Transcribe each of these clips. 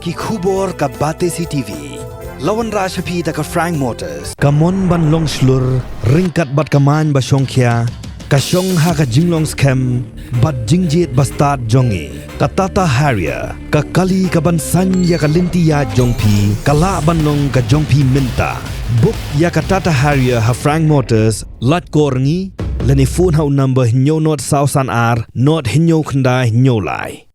ki khubor ka Batesi TV. Wanrah shapi ta ka Frank Motors. Kamon ban long slur, ringkat bat kaman ba shongkhia. Ka shong ha ka jinglong scam, bat jingjet bastard jongi. Ka Tata Harrier, ka kali ka ban san ya ka linti ya jongpi, ka la ban long ka jongpi minta. Book ya ka Tata Harrier ha Frank Motors, lat korngi, leni phone hau number hinyo not sausan ar, not hinyo khandai hinyo lai.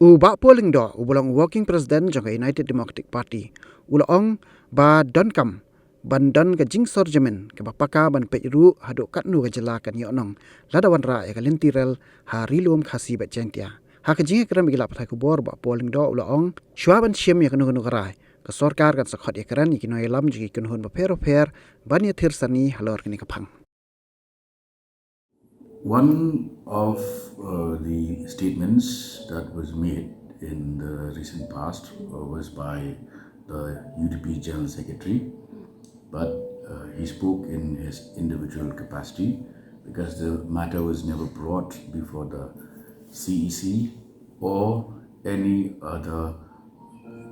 Uba polling do ubulang working president jang United Democratic Party ulong ba donkam ban don ka jing sorjamen ke bapaka ban peru hado katnu ka jela kan yonong Lada Wanrah ya kalintirel ha rilum khasi ba jentia ha ka jing kram gila pathai ku bor ba polling do ulong Shwa ban siem ya kanu kanu karai ka sarkar kan sakhot ya kran ikino elam jigi kunhun ba per ban ya thir sani halor kini kapang. One of the statements that was made in the recent past was by the UDP General Secretary, but he spoke in his individual capacity because the matter was never brought before the CEC or any other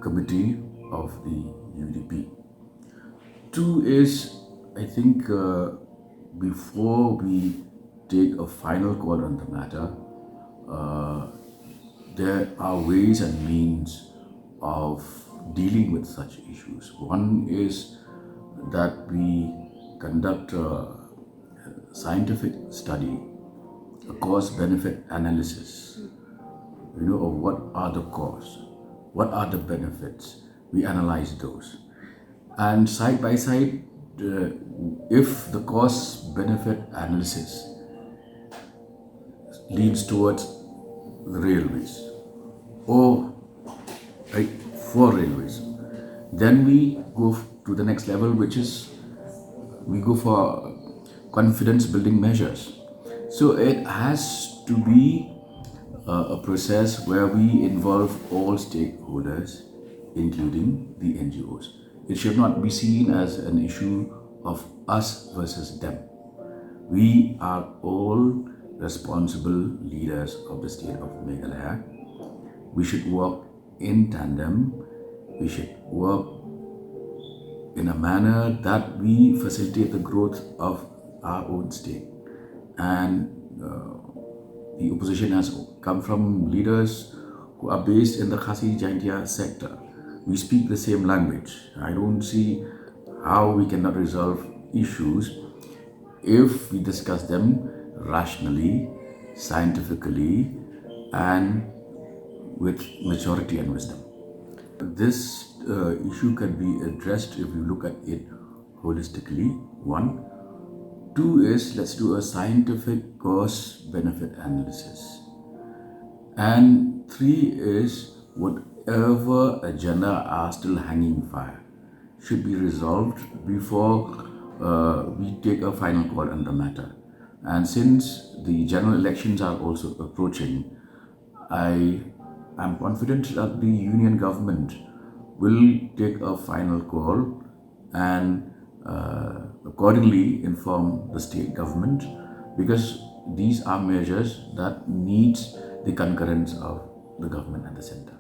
committee of the UDP. Two is, I think, before we take a final call on the matter, there are ways and means of dealing with such issues. One is that we conduct a scientific study, a cost-benefit analysis, of what are the costs, what are the benefits. We analyze those. And side by side, if the cost-benefit analysis leads towards the railways or for railways, then we go to the next level, which is we go for confidence building measures. So it has to be a process where we involve all stakeholders, including the NGOs. It should not be seen as an issue of us versus them. We are all responsible leaders of the state of Meghalaya. We should work in tandem. We should work in a manner that we facilitate the growth of our own state. And the opposition has come from leaders who are based in the Khasi Jaintia sector. We speak the same language. I don't see how we cannot resolve issues if we discuss them rationally, scientifically, and with maturity and wisdom. This issue can be addressed if you look at it holistically, one. Two is, let's do a scientific cost-benefit analysis. And three is, whatever agenda are still hanging fire should be resolved before we take a final call on the matter. And since the general elections are also approaching, I am confident that the union government will take a final call and accordingly inform the state government, because these are measures that needs the concurrence of the government at the center.